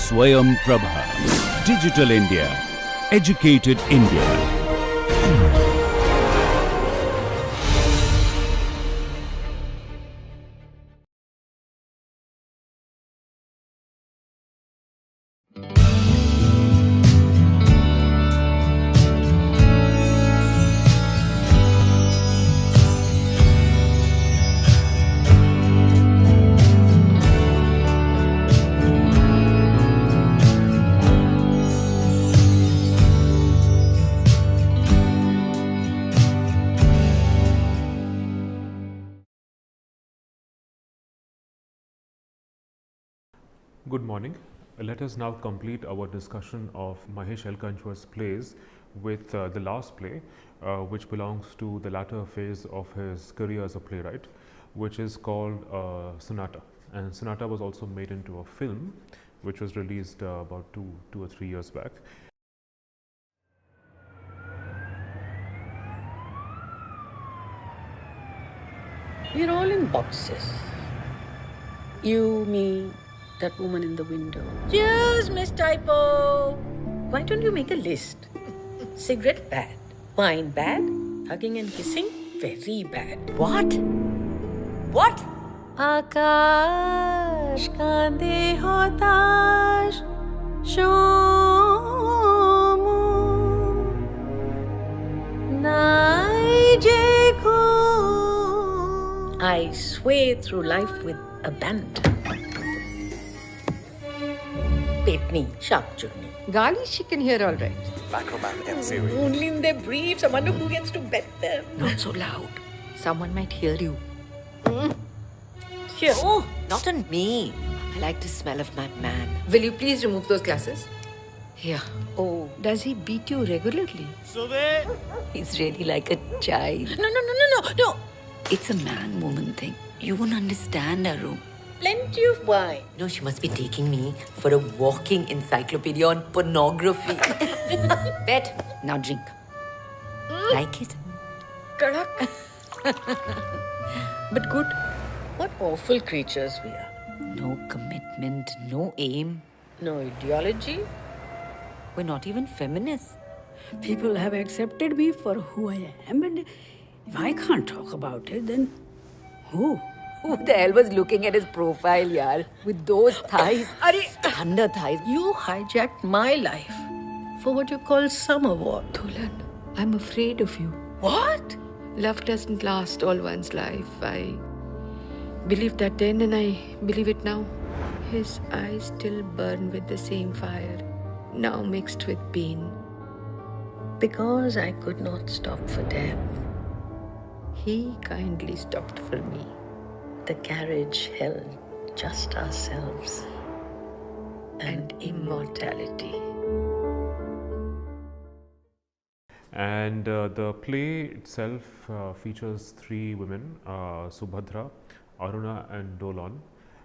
Swayam Prabha. Digital India. Educated India. Good morning. Let us now complete our discussion of Mahesh L. Kanchwar's plays with the last play, which belongs to the latter phase of his career as a playwright, which is called Sonata. And Sonata was also made into a film, which was released about two or 3 years back. We're all in boxes. You, me, that woman in the window. Cheers, Miss Typo! Why don't you make a list? Cigarette bad, wine bad, hugging and kissing very bad. What? What? Akash kande hotash shomu nai jekho. I sway through life with abandon. Petni, sharp chutney. Garlic chicken here, all right. Only in their briefs. I wonder who gets to bet them. Not so loud. Someone might hear you. Here. Oh, not on me. I like the smell of my man. Will you please remove those glasses? Here. Oh. Does he beat you regularly? He's really like a child. No. It's a man-woman thing. You won't understand, Aru. Plenty of wine. No, she must be taking me for a walking encyclopedia on pornography. Bet. Now drink. Like it? Kadak. But good. What awful creatures we are. No commitment, no aim. No ideology. We're not even feminists. People have accepted me for who I am, and if I can't talk about it, then who? Who the hell was looking at his profile, yaar? With those thighs. Thunder thighs. You hijacked my life for what you call summer war. Dhulan, I'm afraid of you. What? Love doesn't last all one's life. I believed that then and I believe it now. His eyes still burn with the same fire, now mixed with pain. Because I could not stop for death. He kindly stopped for me. The carriage held just ourselves and immortality. And the play itself features 3 women, Subhadra, Aruna and Dolan.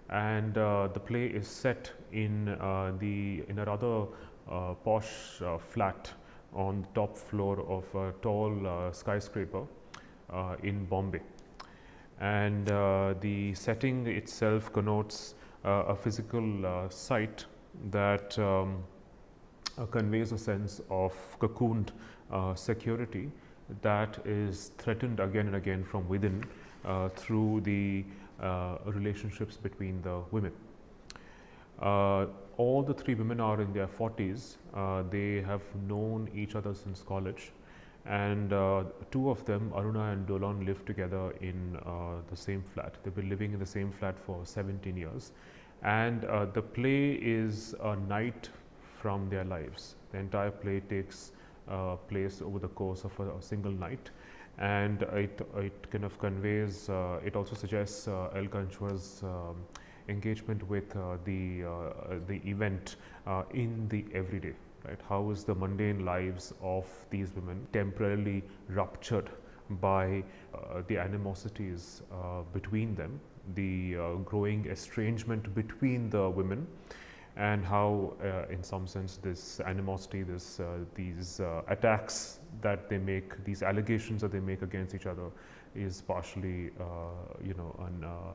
And the play is set in a rather posh flat on the top floor of a tall skyscraper in Bombay. And the setting itself connotes a physical site that conveys a sense of cocooned security that is threatened again and again from within through the relationships between the women. All the 3 women are in their 40s. They have known each other since college, and 2 of them, Aruna and Dolan, live together in the same flat. They've been living in the same flat for 17 years, and the play is a night from their lives. The entire play takes place over the course of a single night, and it kind of conveys, it also suggests L. Kanchwar's engagement with the event in the everyday. Right? How is the mundane lives of these women temporarily ruptured by the animosities between them, the growing estrangement between the women, and how in some sense this animosity, these attacks that they make, these allegations that they make against each other is partially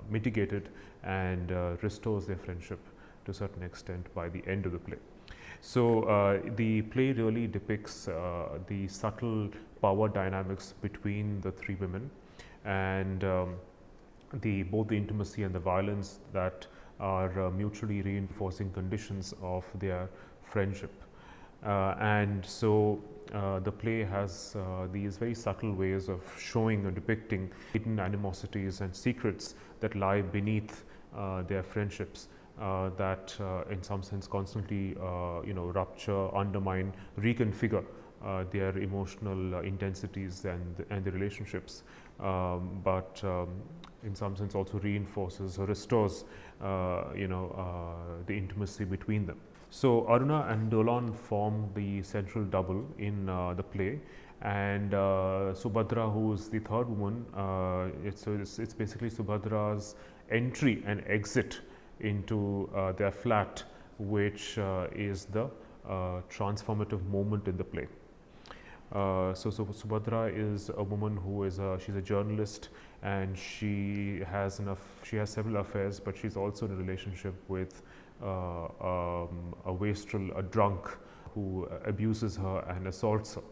mitigated and restores their friendship to a certain extent by the end of the play. So the play really depicts the subtle power dynamics between the three women, and both the intimacy and the violence that are mutually reinforcing conditions of their friendship. And so the play has these very subtle ways of showing and depicting hidden animosities and secrets that lie beneath their friendships, that in some sense constantly rupture, undermine, reconfigure their emotional intensities and the relationships, but in some sense also reinforces or restores the intimacy between them. So Aruna and Dolan form the central double in the play, and Subhadra, who is the third woman, it's basically Subhadra's entry and exit into their flat, which is the transformative moment in the play. So Subhadra is a woman who is she's a journalist, and she has several affairs, but she's also in a relationship with a wastrel, a drunk, who abuses her and assaults her.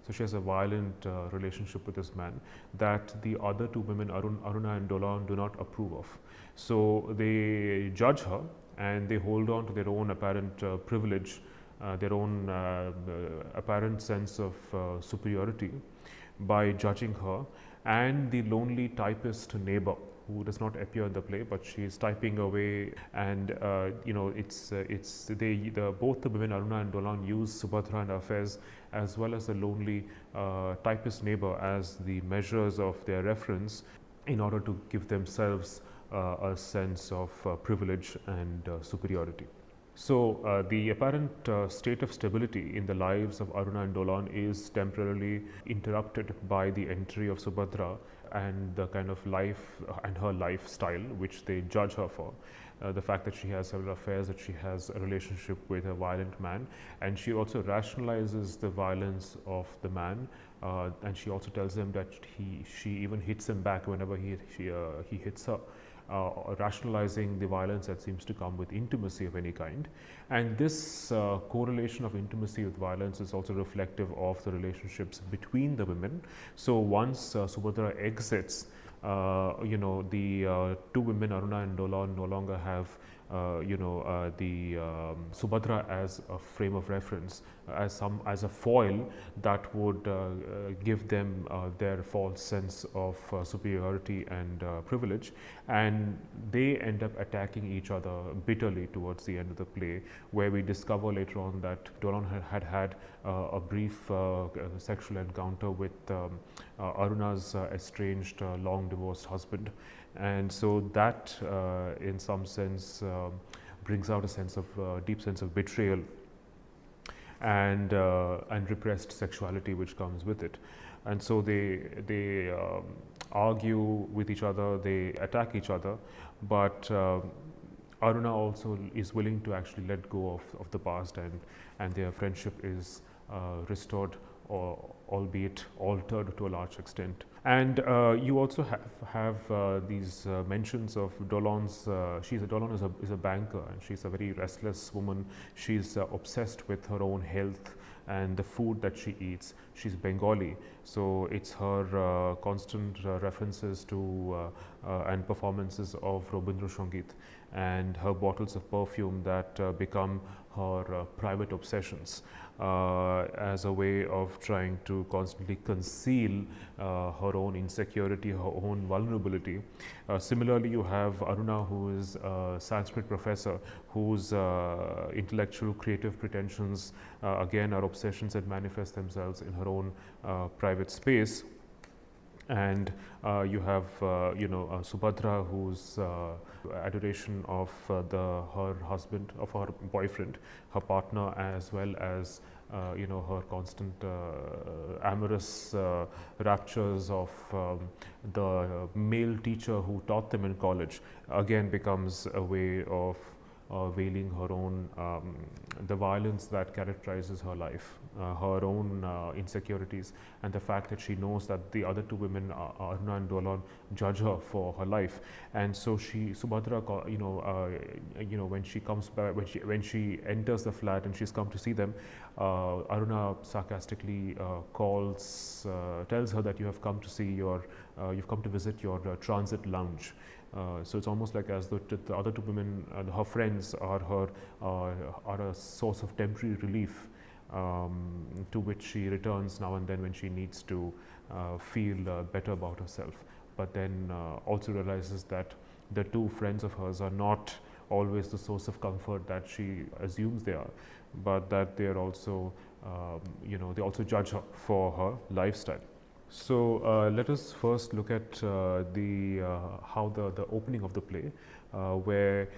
So she has a violent relationship with this man that the other two women, Aruna and Dolan, do not approve of. So they judge her, and they hold on to their own apparent privilege, their own apparent sense of superiority by judging her and the lonely typist neighbor who does not appear in the play, but she is typing away, and both the women, Aruna and Dolan, use Subhadra and affairs as well as the lonely typist neighbor as the measures of their reference in order to give themselves a sense of privilege and superiority. So the apparent state of stability in the lives of Aruna and Dolan is temporarily interrupted by the entry of Subhadra and the kind of life and her lifestyle which they judge her for. The fact that she has several affairs, that she has a relationship with a violent man, and she also rationalizes the violence of the man, and she also tells them that she even hits him back whenever he hits her. Rationalizing the violence that seems to come with intimacy of any kind. And this correlation of intimacy with violence is also reflective of the relationships between the women. So once Subhadra exits, the two women, Aruna and Dolan, no longer have Subhadra as a frame of reference, as a foil that would give them their false sense of superiority and privilege, and they end up attacking each other bitterly towards the end of the play, where we discover later on that Dolan had a brief sexual encounter with Aruna's estranged, long divorced husband. And so that in some sense brings out a sense of deep sense of betrayal and repressed sexuality which comes with it. And so they argue with each other, they attack each other, but Aruna also is willing to actually let go of the past, and their friendship is restored, or albeit altered to a large extent. And you also have these mentions of Dolan's. Dolan is a banker, and she's a very restless woman. She's obsessed with her own health and the food that she eats. She's Bengali, so it's her constant references to and performances of Rabindra Sangeet and her bottles of perfume that become her private obsessions, as a way of trying to constantly conceal her own insecurity, her own vulnerability. Similarly, you have Aruna, who is a Sanskrit professor, whose intellectual, creative pretensions again are obsessions that manifest themselves in her own private space. And you have Subhadra, whose adoration of her husband, of her boyfriend, her partner, as well as her constant amorous raptures of the male teacher who taught them in college, again becomes a way of veiling her own, the violence that characterizes her life, her own insecurities, and the fact that she knows that the other two women, Aruna and Dolan, judge her for her life. And so Subhadra, when she comes back, when she enters the flat and she's come to see them, Aruna sarcastically tells her that you have come to visit your transit lounge. So it's almost like as though the other two women, her friends, are a source of temporary relief, to which she returns now and then when she needs to feel better about herself. But then also realizes that the two friends of hers are not always the source of comfort that she assumes they are, but that they are also, they also judge her for her lifestyle. So let us first look at how the opening of the play, where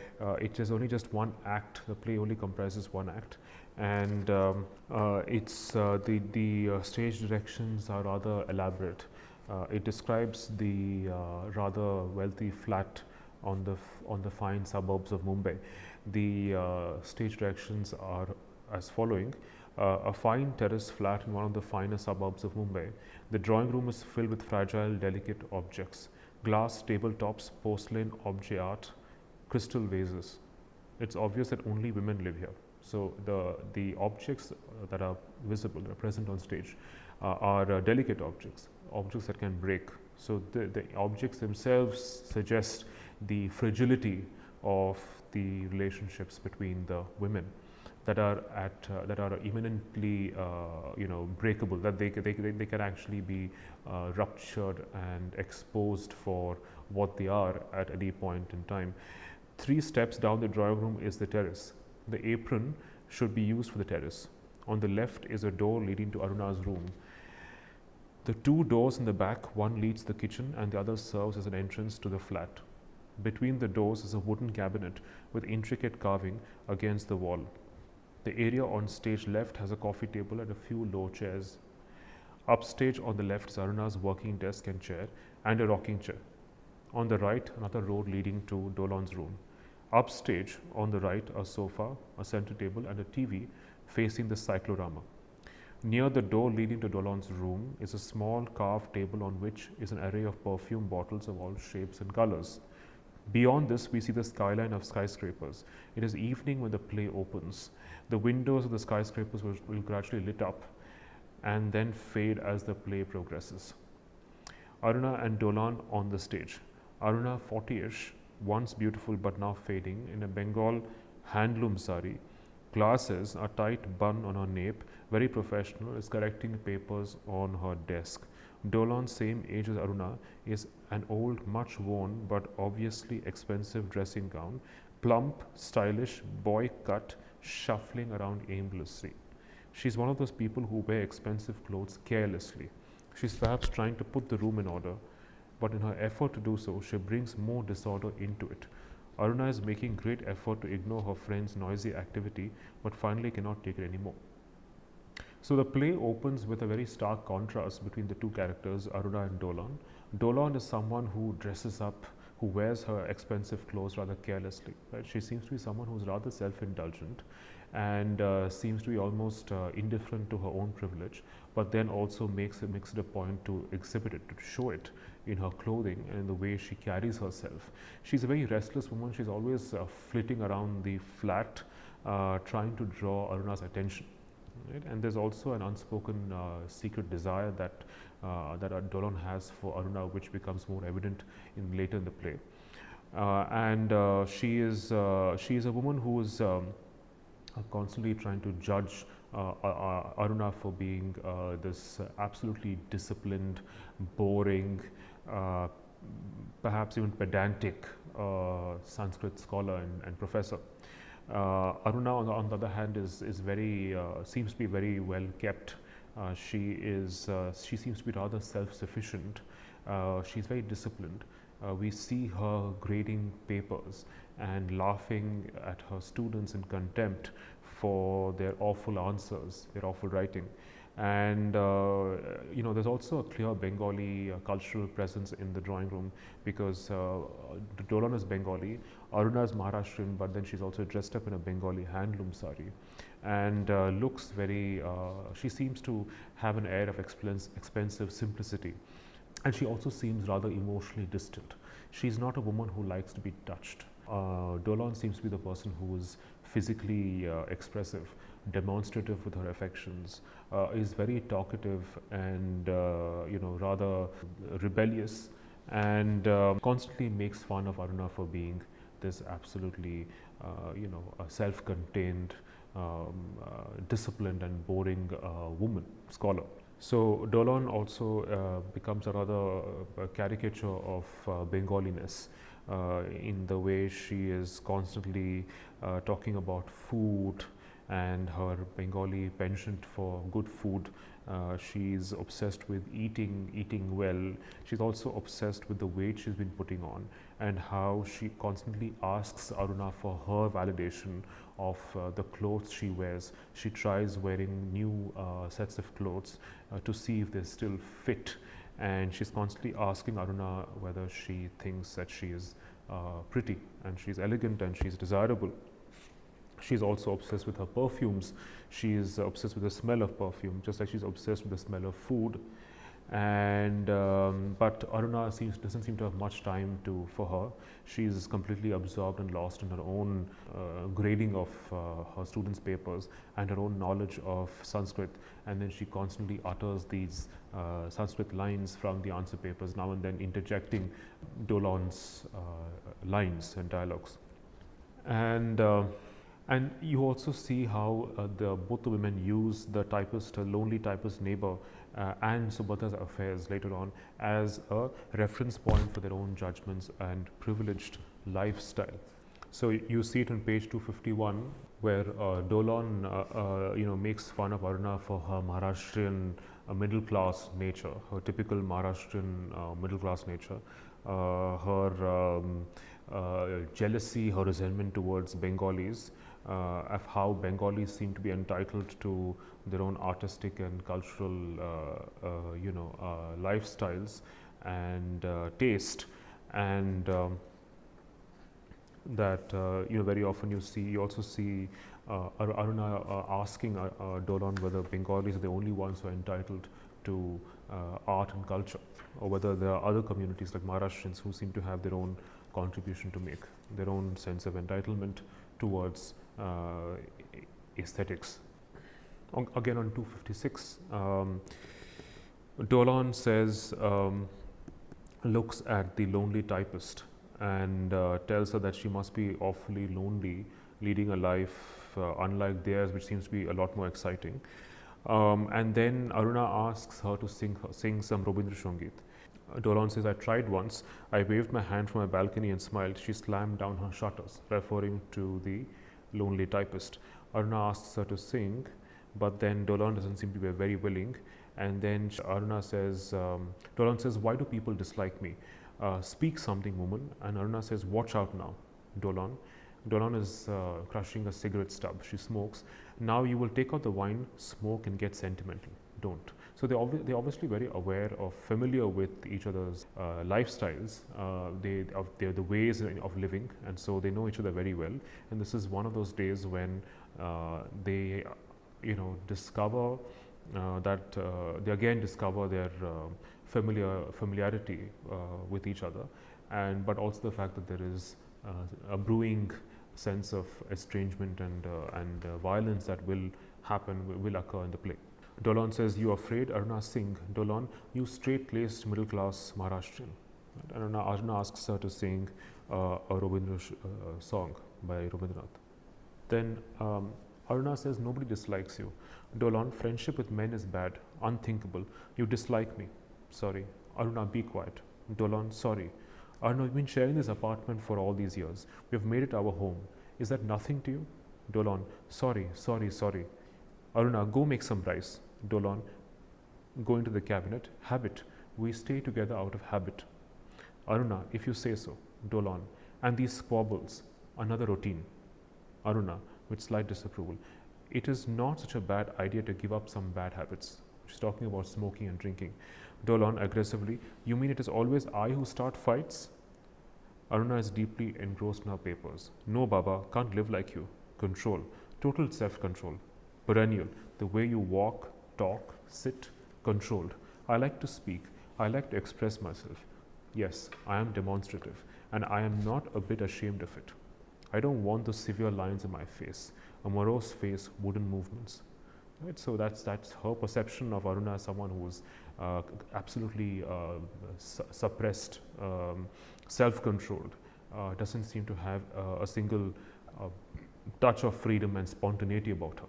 it is only just one act. The play only comprises one act, and it's the stage directions are rather elaborate. It describes the rather wealthy flat on the fine suburbs of Mumbai. The stage directions are as following. A fine terrace flat in one of the finer suburbs of Mumbai. The drawing room is filled with fragile, delicate objects: glass tabletops, porcelain object art, crystal vases. It's obvious that only women live here. So the objects that are visible, that are present on stage, are delicate objects that can break. So the objects themselves suggest the fragility of the relationships between the women, that are imminently breakable, that they can actually be ruptured and exposed for what they are at any point in time. 3 steps down the drawing room is the terrace. The apron should be used for the terrace. On the left is a door leading to Aruna's room. The 2 doors in the back, one leads the kitchen and the other serves as an entrance to the flat. Between the doors is a wooden cabinet with intricate carving against the wall. The area on stage left has a coffee table and a few low chairs. Upstage on the left is Aruna's working desk and chair and a rocking chair. On the right, another road leading to Dolan's room. Upstage on the right, a sofa, a center table and a TV facing the cyclorama. Near the door leading to Dolan's room is a small carved table on which is an array of perfume bottles of all shapes and colors. Beyond this, we see the skyline of skyscrapers. It is evening when the play opens. The windows of the skyscrapers will gradually lit up and then fade as the play progresses. Aruna and Dolan on the stage. Aruna, 40-ish, once beautiful but now fading, in a Bengal handloom sari, glasses, a tight bun on her nape, very professional, is correcting papers on her desk. Dolan, same age as Aruna, is an old, much worn but obviously expensive dressing gown, plump, stylish, boy cut, shuffling around aimlessly. She's one of those people who wear expensive clothes carelessly. She's perhaps trying to put the room in order, but in her effort to do so, she brings more disorder into it. Aruna is making great effort to ignore her friend's noisy activity, but finally cannot take it anymore. So the play opens with a very stark contrast between the two characters, Aruna and Dolan. Dolan is someone who dresses up, who wears her expensive clothes rather carelessly. Right? She seems to be someone who is rather self-indulgent and seems to be almost indifferent to her own privilege, but then also makes it a point to exhibit it, to show it in her clothing and in the way she carries herself. She's a very restless woman. She's always flitting around the flat, trying to draw Aruna's attention. Right? And there's also an unspoken secret desire that Dolan has for Aruna, which becomes more evident later in the play. She is a woman who is constantly trying to judge Aruna for being this absolutely disciplined, boring, perhaps even pedantic Sanskrit scholar and professor. Aruna, on the other hand, seems to be very well kept. She seems to be rather self-sufficient. She's very disciplined. We see her grading papers and laughing at her students in contempt for their awful answers, their awful writing. And there's also a clear Bengali cultural presence in the drawing room, because Dolan is Bengali, Aruna is Maharashtrian, but then she's also dressed up in a Bengali handloom sari, and looks very. She seems to have an air of expensive simplicity, and she also seems rather emotionally distant. She's not a woman who likes to be touched. Dolan seems to be the person who is physically expressive, demonstrative with her affections, is very talkative and rather rebellious, and constantly makes fun of Aruna for being this absolutely a self-contained, disciplined and boring woman scholar. So Dolan also becomes a rather caricature of Bengaliness in the way she is constantly talking about food and her Bengali penchant for good food. She's obsessed with eating well. She's also obsessed with the weight she's been putting on, and how she constantly asks Aruna for her validation of the clothes she wears. She tries wearing new sets of clothes to see if they still fit, and she's constantly asking Aruna whether she thinks that she is pretty and she's elegant and she's desirable. She's also obsessed with her perfumes. She is obsessed with the smell of perfume, just like she's obsessed with the smell of food. And but Aruna doesn't seem to have much time for her. She's completely absorbed and lost in her own grading of her students' papers and her own knowledge of Sanskrit. And then she constantly utters these Sanskrit lines from the answer papers, now and then interjecting Dolan's lines and dialogues. And you also see how both the women use the typist, lonely typist neighbor, and Subhadha's affairs later on as a reference point for their own judgments and privileged lifestyle. So you see it on page 251, where Dolan makes fun of Aruna for her Maharashtrian middle class nature, her typical Maharashtrian middle class nature, her jealousy, her resentment towards Bengalis, of how Bengalis seem to be entitled to their own artistic and cultural lifestyles and taste, and that very often you also see Aruna asking Dolan whether Bengalis are the only ones who are entitled to art and culture, or whether there are other communities like Maharashtrians who seem to have their own contribution to make, their own sense of entitlement towards aesthetics. Again on 256, Dolan says, looks at the lonely typist and tells her that she must be awfully lonely, leading a life unlike theirs, which seems to be a lot more exciting. And then Aruna asks her to sing some Rabindra Sangeet. Dolan says, I tried once. I waved my hand from my balcony and smiled. She slammed down her shutters, referring to the lonely typist. Aruna asks her to sing, but then Dolan doesn't seem to be very willing. And then Dolan says, why do people dislike me? Speak something, woman. And Aruna says, watch out now, Dolan. Dolan is crushing a cigarette stub. She smokes. Now you will take out the wine, smoke and get sentimental. Don't. So they're obviously very aware of, familiar with each other's lifestyles. They're the ways of living, and so they know each other very well. And this is one of those days when they, discover that they again discover their familiarity with each other, but also the fact that there is a brewing sense of estrangement and violence that will occur in the play. Dolan says, you afraid? Aruna, sing. Dolan, you straight-laced middle-class Maharashtrian. And Aruna asks her to sing a Rabindra song by Rabindranath. Then Aruna says, nobody dislikes you. Dolan, friendship with men is bad, unthinkable. You dislike me. Sorry. Aruna, be quiet. Dolan, sorry. Aruna, we've been sharing this apartment for all these years. We've made it our home. Is that nothing to you? Dolan, sorry. Aruna, go make some rice. Dolan, go into the cabinet. Habit. We stay together out of habit. Aruna, if you say so. Dolan, and these squabbles, another routine. Aruna, with slight disapproval. it is not such a bad idea to give up some bad habits. She's talking about smoking and drinking. Dolan aggressively, you mean it is always I who start fights? Aruna is deeply engrossed in her papers. No, Baba, can't live like you. Control, total self-control, perennial, the way you walk, talk, sit, controlled. I like to speak, I like to express myself. Yes, I am demonstrative, and I am not a bit ashamed of it. I don't want those severe lines in my face, a morose face, wooden movements. Right? So that's her perception of Aruna as someone who is absolutely suppressed, self-controlled, doesn't seem to have a single touch of freedom and spontaneity about her.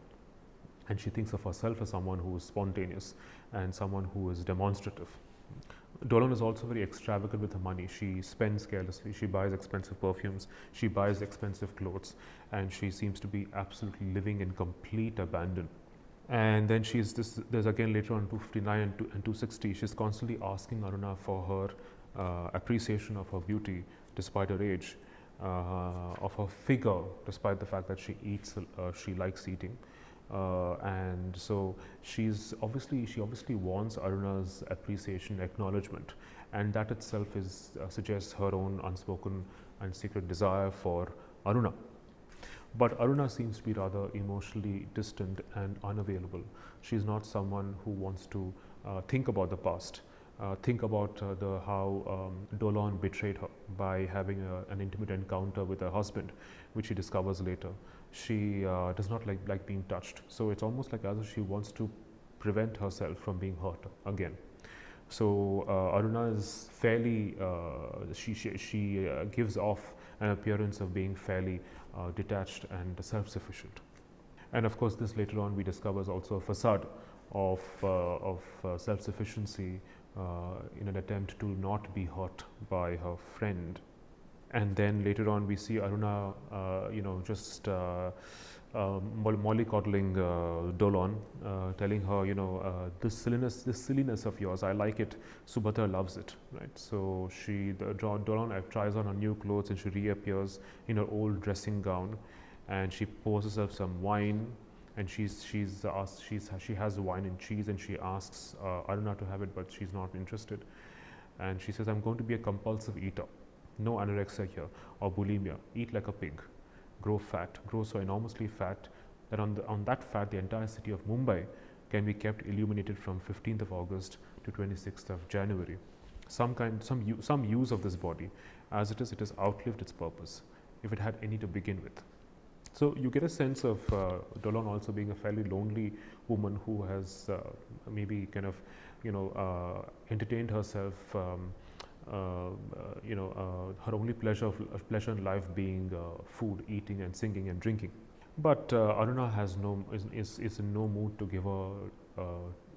And she thinks of herself as someone who is spontaneous and someone who is demonstrative. Dolan is also very extravagant with her money. She spends carelessly, she buys expensive perfumes, she buys expensive clothes, and she seems to be absolutely living in complete abandon. And then there's again later on 259 and 260, she's constantly asking Aruna for her appreciation of her beauty despite her age, of her figure despite the fact that she eats, she likes eating. And so she obviously wants Aruna's appreciation, acknowledgement, and that itself suggests her own unspoken and secret desire for Aruna. But Aruna seems to be rather emotionally distant and unavailable. She's not someone who wants to think about the past, think about how Dolan betrayed her by having an intimate encounter with her husband, which she discovers later. She does not like being touched. So it's almost like as if she wants to prevent herself from being hurt again. So Aruna is fairly, she gives off an appearance of being fairly detached and self-sufficient. And of course, this later on we discover is also a facade of self-sufficiency in an attempt to not be hurt by her friend. And then later on we see Aruna, just mollycoddling Dolan, telling her, this silliness of yours, I like it. Subhadra loves it, right? So Dolan tries on her new clothes and she reappears in her old dressing gown, and she pours herself some wine, and she has wine and cheese, and she asks Aruna to have it, but she's not interested. And she says, I'm going to be a compulsive eater. No anorexia here or bulimia. Eat like a pig. Grow fat. Grow so enormously fat that on that fat the entire city of Mumbai can be kept illuminated from 15th of August to 26th of January. Some use of this body. As it has outlived its purpose, if it had any to begin with. So you get a sense of Dolan also being a fairly lonely woman who has maybe kind of entertained herself. Her only pleasure in life being food, eating, and singing and drinking. But Aruna is in no mood to give her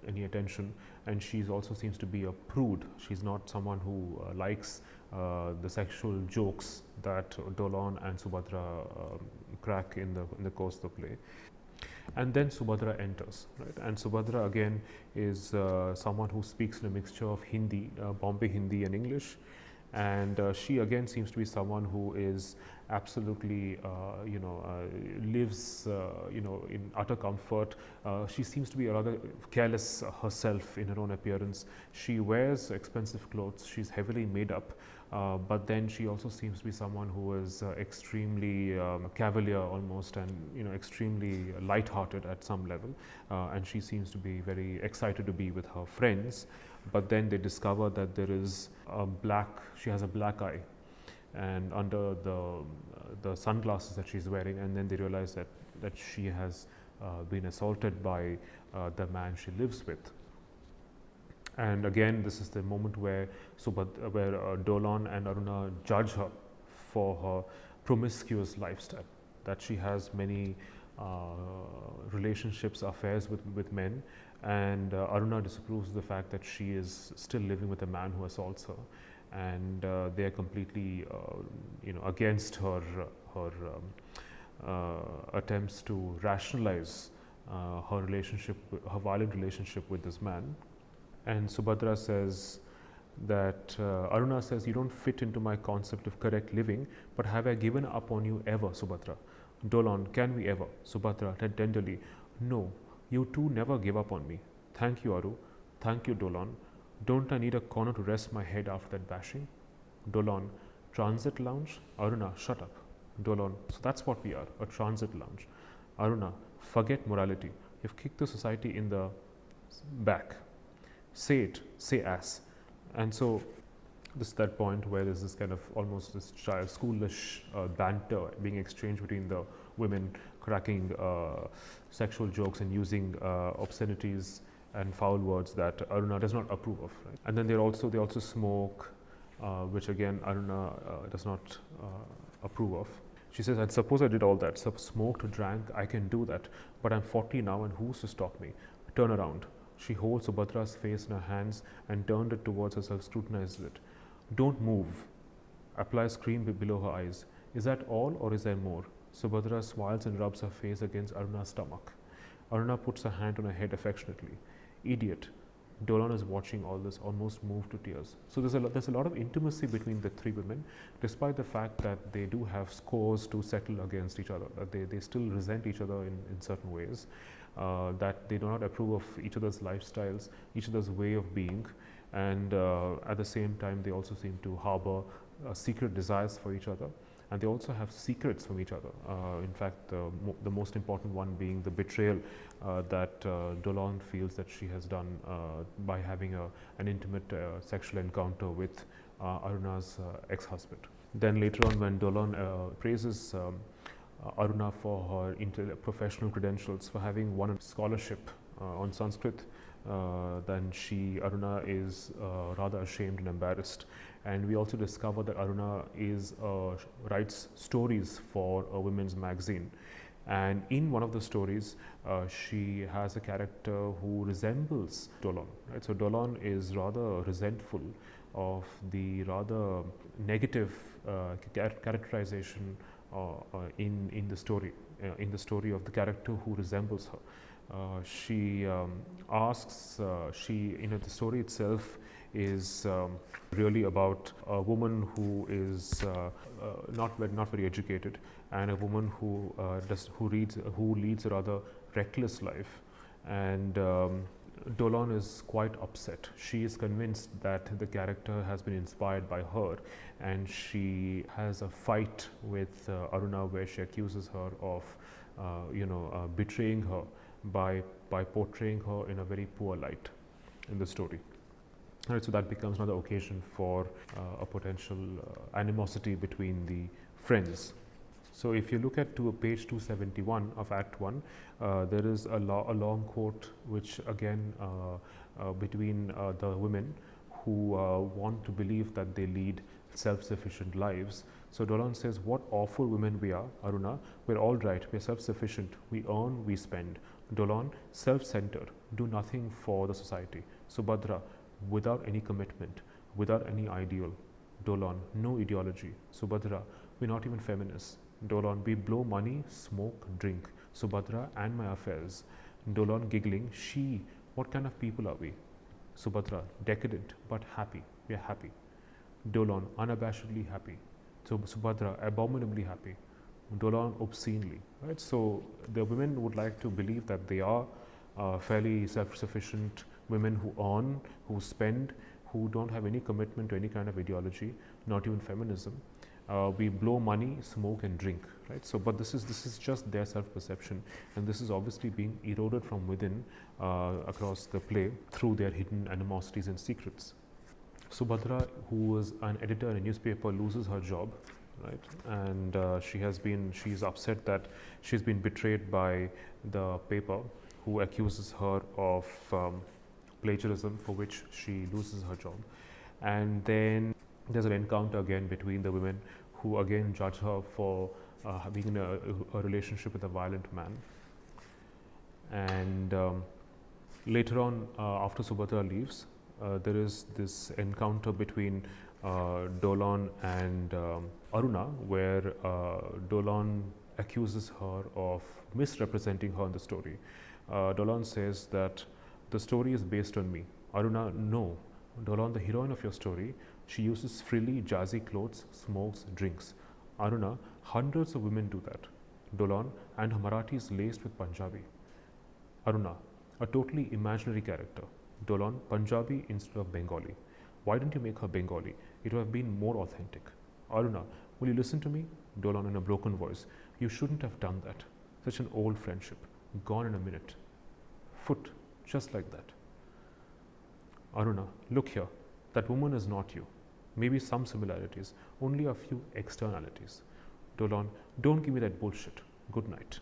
any attention, and she also seems to be a prude. She's not someone who likes the sexual jokes that Dolan and Subhadra crack in the course of the play. And then Subhadra enters, right? And Subhadra again is someone who speaks in a mixture of Hindi, Bombay Hindi and English, and she again seems to be someone who is absolutely, lives, in utter comfort. She seems to be rather careless herself in her own appearance. She wears expensive clothes. She's heavily made up. But then she also seems to be someone who is extremely cavalier almost, and extremely light-hearted at some level, and she seems to be very excited to be with her friends. But then they discover that she has a black eye, and under the sunglasses that she's wearing, and then they realize that she has been assaulted by the man she lives with. And again, this is the moment where Dolan and Aruna judge her for her promiscuous lifestyle, that she has many relationships, affairs with men, and Aruna disapproves of the fact that she is still living with a man who assaults her, and they are completely against her attempts to rationalize her violent relationship with this man. And Subhadra says that Aruna says, you don't fit into my concept of correct living, but have I given up on you ever, Subhadra? Dolan, can we ever? Subhadra tenderly, no, you two never gave up on me. Thank you, Aru. Thank you, Dolan. Don't I need a corner to rest my head after that bashing? Dolan, transit lounge? Aruna, shut up. Dolan, so that's what we are, a transit lounge. Aruna, forget morality. You've kicked the society in the back. Say it, say ass. And so this is that point where there's this kind of almost this child schoolish banter being exchanged between the women, cracking sexual jokes and using obscenities and foul words that Aruna does not approve of. Right? And then they also smoke, which again Aruna does not approve of. She says, and suppose I did all that, smoked, drank, I can do that, but I'm 40 now and who's to stop me? Turn around. She holds Subhadra's face in her hands and turned it towards herself, scrutinizes it. Don't move. Applies cream below her eyes. Is that all or is there more? Subhadra smiles and rubs her face against Aruna's stomach. Aruna puts her hand on her head affectionately. Idiot. Dolan is watching all this, almost moved to tears. So there's a lot of intimacy between the three women, despite the fact that they do have scores to settle against each other. They still resent each other in certain ways, that they do not approve of each other's lifestyles, each other's way of being, and at the same time they also seem to harbor secret desires for each other. And they also have secrets from each other. In fact, the most important one being the betrayal that Dolan feels that she has done by having an intimate sexual encounter with Aruna's ex-husband. Then later on, when Dolan praises Aruna for her professional credentials, for having won a scholarship on Sanskrit, then Aruna is rather ashamed and embarrassed. And we also discover that Aruna writes stories for a women's magazine. And in one of the stories, she has a character who resembles Dolan. Right? So Dolan is rather resentful of the rather negative characterization in the story of the character who resembles her. She asks, the story itself is really about a woman who is not very educated, and a woman who leads a rather reckless life. And Dolan is quite upset. She is convinced that the character has been inspired by her, and she has a fight with Aruna where she accuses her of betraying her by portraying her in a very poor light in the story. Right, so that becomes another occasion for a potential animosity between the friends. So if you look at page 271 of Act 1, there is a long quote which again between the women who want to believe that they lead self-sufficient lives. So Dolan says, what awful women we are, Aruna. We're all right, we're self-sufficient, we earn, we spend. Dolan, self-centered, do nothing for the society. Subhadra, without any commitment, without any ideal. Dolan, no ideology. Subhadra, we're not even feminists. Dolan, we blow money, smoke, drink. Subhadra, and my affairs. Dolan giggling, she, what kind of people are we? Subhadra, decadent but happy, we are happy. Dolan, unabashedly happy. So Subhadra, abominably happy. Dolan, obscenely. Right? So the women would like to believe that they are fairly self-sufficient women who earn, who spend, who don't have any commitment to any kind of ideology, not even feminism. We blow money, smoke, and drink. Right? So, but this is just their self-perception, and this is obviously being eroded from within across the play through their hidden animosities and secrets. Subhadra, who was an editor in a newspaper, loses her job, right? And she's upset that she's been betrayed by the paper, who accuses her of plagiarism, for which she loses her job. And then there's an encounter again between the women, who again judge her for being in a relationship with a violent man. And later on, after Subhadra leaves, there is this encounter between Dolan and Aruna, where Dolan accuses her of misrepresenting her in the story. Dolan says that the story is based on me. Aruna, no. Dolan, the heroine of your story, she uses frilly, jazzy clothes, smokes, drinks. Aruna, hundreds of women do that. Dolan, and her Marathi is laced with Punjabi. Aruna, a totally imaginary character. Dolan, Punjabi instead of Bengali. Why didn't you make her Bengali? It would have been more authentic. Aruna, will you listen to me? Dolan in a broken voice. You shouldn't have done that. Such an old friendship. Gone in a minute. Foot, just like that. Aruna, look here. That woman is not you. Maybe some similarities, only a few externalities. Dolan, don't give me that bullshit. Good night.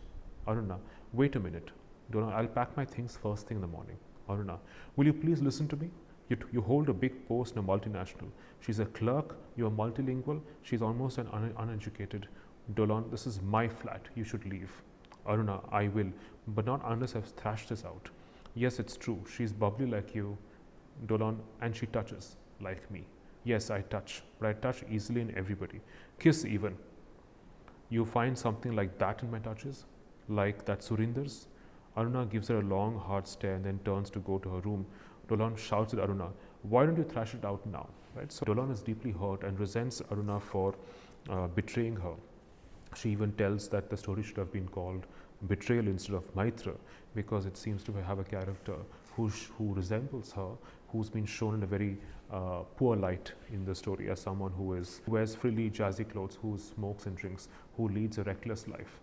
Aruna, wait a minute. Dolan, I'll pack my things first thing in the morning. Aruna, will you please listen to me? You hold a big post in a multinational. She's a clerk, you're multilingual, she's almost an uneducated. Dolan, this is my flat, you should leave. Aruna, I will, but not unless I've thrashed this out. Yes, it's true, she's bubbly like you. Dolan, and she touches like me. Yes, I touch, but I touch easily in everybody. Kiss even. You find something like that in my touches? Like that Surinder's? Aruna gives her a long, hard stare and then turns to go to her room. Dolan shouts at Aruna, why don't you thrash it out now? Right? So Dolan is deeply hurt and resents Aruna for betraying her. She even tells that the story should have been called Betrayal instead of Maitra, because it seems to have a character who resembles her, who's been shown in a very poor light in the story as someone who wears frilly, jazzy clothes, who smokes and drinks, who leads a reckless life,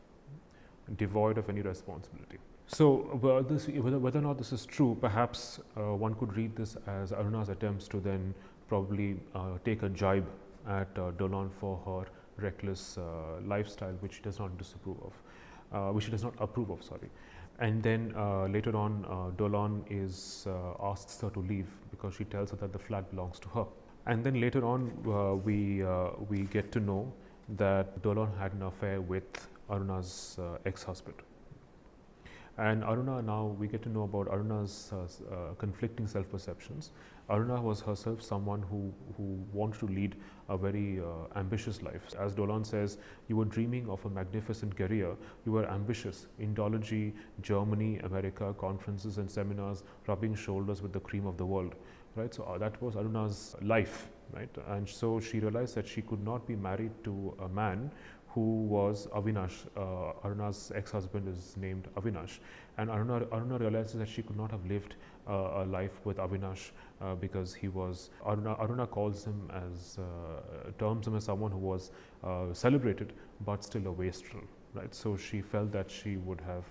devoid of any responsibility. So whether or not this is true, perhaps one could read this as Aruna's attempts to then probably take a jibe at Dolan for her reckless lifestyle, which she does not disapprove of, which she does not approve of, sorry. And then later on, Dolan asks her to leave because she tells her that the flat belongs to her. And then later on, we get to know that Dolan had an affair with Aruna's ex-husband. And Aruna, now we get to know about Aruna's conflicting self-perceptions. Aruna was herself someone who wanted to lead a very ambitious life. As Dolan says, you were dreaming of a magnificent career. You were ambitious. Indology, Germany, America, conferences and seminars, rubbing shoulders with the cream of the world. Right? So that was Aruna's life. Right? And so she realized that she could not be married to a man who was Avinash. Aruna's ex-husband is named Avinash, and Aruna realizes that she could not have lived a life with Avinash because he was, Aruna calls him as, terms him as someone who was celebrated but still a wastrel, right? So she felt that she would have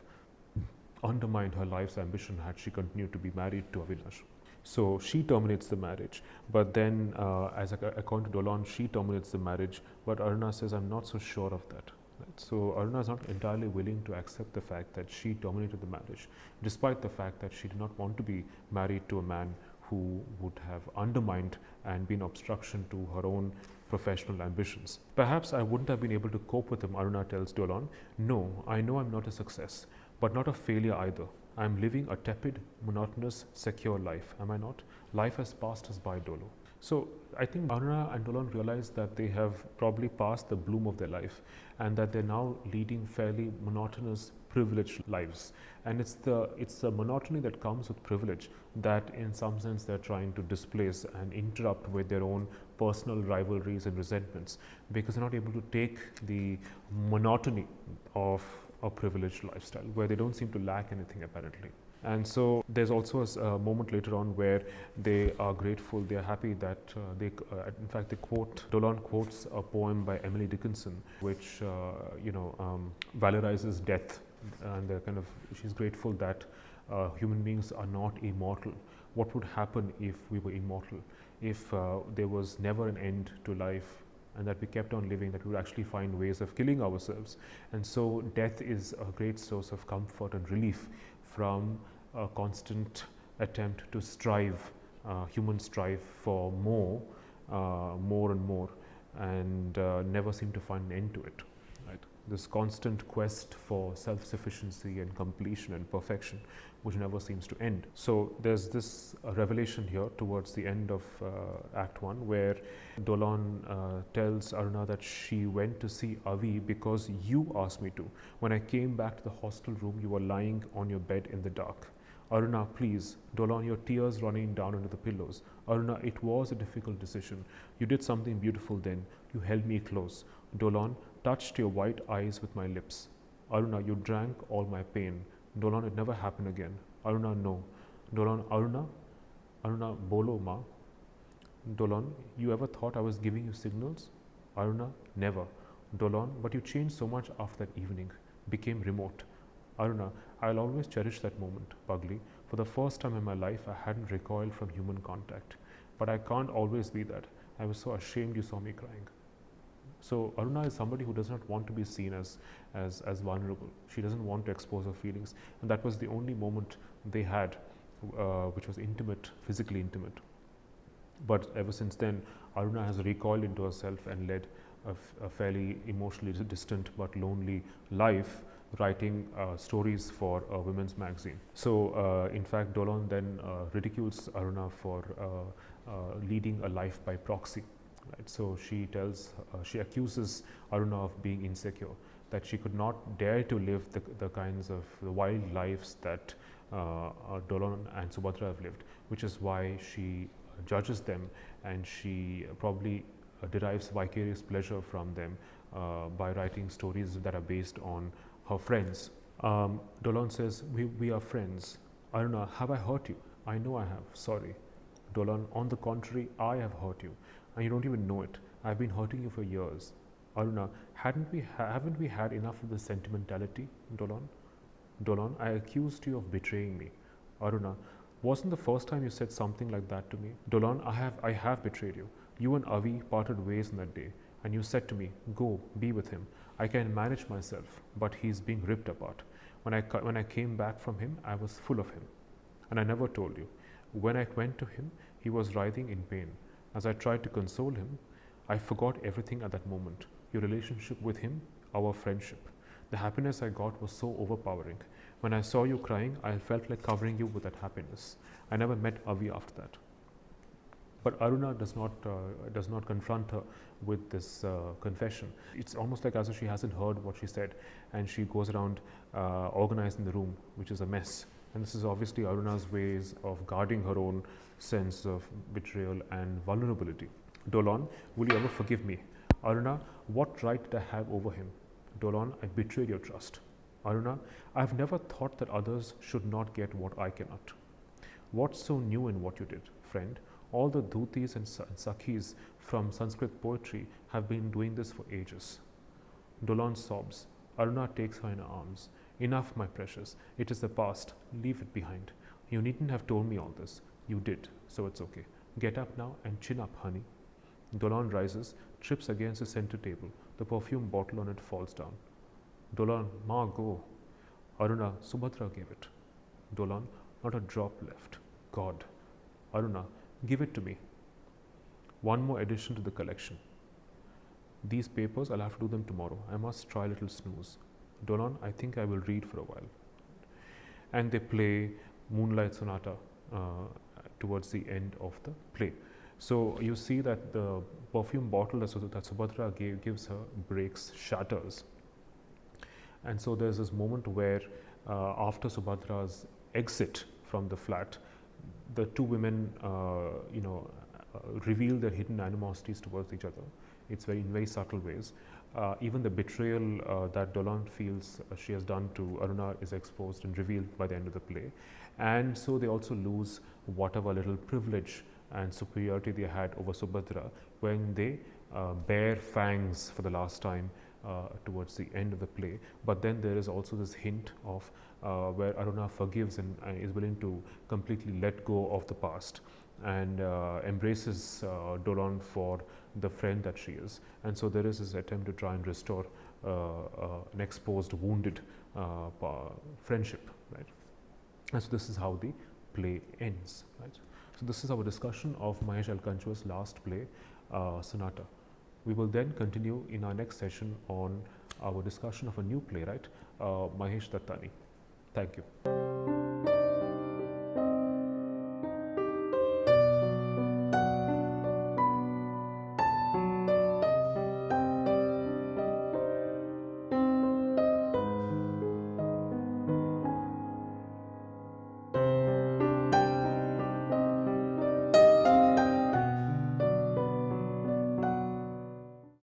undermined her life's ambition had she continued to be married to Avinash. So she terminates the marriage, but then according to Dolan, she terminates the marriage, but Aruna says, I'm not so sure of that. Right? So Aruna is not entirely willing to accept the fact that she terminated the marriage, despite the fact that she did not want to be married to a man who would have undermined and been obstruction to her own professional ambitions. Perhaps I wouldn't have been able to cope with him, Aruna tells Dolan. No, I know I'm not a success, but not a failure either. I'm living a tepid, monotonous, secure life, am I not? Life has passed us by, Dolo. So I think Aruna and Dolan realize that they have probably passed the bloom of their life and that they're now leading fairly monotonous, privileged lives. And it's the monotony that comes with privilege that in some sense they're trying to displace and interrupt with their own personal rivalries and resentments, because they're not able to take the monotony of a privileged lifestyle where they don't seem to lack anything apparently. And so there's also a moment later on where they are grateful, they are happy that in fact they quote, Dolan quotes a poem by Emily Dickinson which valorizes death, and they're she's grateful that human beings are not immortal. What would happen if we were immortal? If there was never an end to life and that we kept on living, that we would actually find ways of killing ourselves. And so death is a great source of comfort and relief from a constant attempt to strive, humans strive for more and more, and never seem to find an end to it. Right? This constant quest for self-sufficiency and completion and perfection, which never seems to end. So there's this revelation here towards the end of Act 1 where Dolan tells Aruna that she went to see Avi because you asked me to. When I came back to the hostel room, you were lying on your bed in the dark. Aruna, please. Dolan, your tears running down into the pillows. Aruna, it was a difficult decision. You did something beautiful then. You held me close. Dolan, touched your white eyes with my lips. Aruna, you drank all my pain. Dolan, it never happened again. Aruna, no. Dolan, Aruna, bolo ma. Dolan, you ever thought I was giving you signals? Aruna, never. Dolan, but you changed so much after that evening, became remote. Aruna, I'll always cherish that moment, Pugly. For the first time in my life, I hadn't recoiled from human contact. But I can't always be that. I was so ashamed you saw me crying. So Aruna is somebody who does not want to be seen as vulnerable. She doesn't want to expose her feelings. And that was the only moment they had, which was intimate, physically intimate. But ever since then, Aruna has recoiled into herself and led a fairly emotionally distant but lonely life, writing stories for a women's magazine. So, in fact, Dolan then ridicules Aruna for leading a life by proxy. Right? So she accuses Aruna of being insecure, that she could not dare to live the kinds of the wild lives that Dolan and Subhadra have lived, which is why she judges them, and she probably derives vicarious pleasure from them by writing stories that are based on her friends. Dolan says, we are friends. Aruna, have I hurt you? I know I have, sorry. Dolan, on the contrary, I have hurt you, and you don't even know it. I've been hurting you for years. Aruna, haven't we had enough of this sentimentality, Dolan? Dolan, I accused you of betraying me. Aruna, wasn't the first time you said something like that to me? Dolan, I have betrayed you. You and Avi parted ways on that day, and you said to me, go, be with him. I can manage myself, but he's being ripped apart. When I came back from him, I was full of him, and I never told you. When I went to him, he was writhing in pain. As I tried to console him, I forgot everything at that moment. Your relationship with him, our friendship. The happiness I got was so overpowering. When I saw you crying, I felt like covering you with that happiness. I never met Avi after that. But Aruna does not confront her with this confession. It's almost like as if she hasn't heard what she said, and she goes around organizing the room, which is a mess. And this is obviously Aruna's ways of guarding her own sense of betrayal and vulnerability. Dolan, will you ever forgive me? Aruna, what right did I have over him? Dolan, I betrayed your trust. Aruna, I've never thought that others should not get what I cannot. What's so new in what you did, friend? All the dhutis and sakhis from Sanskrit poetry have been doing this for ages. Dolan sobs. Aruna takes her in her arms. Enough, my precious. It is the past. Leave it behind. You needn't have told me all this. You did, so it's okay. Get up now and chin up, honey. Dolan rises, trips against the center table. The perfume bottle on it falls down. Dolan, ma, go. Aruna, Subhadra gave it. Dolan, not a drop left. God. Aruna, give it to me. One more addition to the collection. These papers, I'll have to do them tomorrow. I must try a little snooze. Dolan, I think I will read for a while. And they play Moonlight Sonata towards the end of the play. So you see that the perfume bottle that Subhadra gives her breaks, shatters. And so there's this moment where after Subhadra's exit from the flat, the two women reveal their hidden animosities towards each other. It's in very subtle ways. Even the betrayal that Dolan feels she has done to Aruna is exposed and revealed by the end of the play. And so they also lose whatever little privilege and superiority they had over Subhadra when they bare fangs for the last time towards the end of the play. But then there is also this hint of where Aruna forgives and is willing to completely let go of the past and embraces Dolan for the friend that she is. And so there is this attempt to try and restore an exposed, wounded friendship, right? And so this is how the play ends, right? So this is our discussion of Mahesh Alkanchua's last play, Sonata. We will then continue in our next session on our discussion of a new playwright, Mahesh Dattani. Thank you.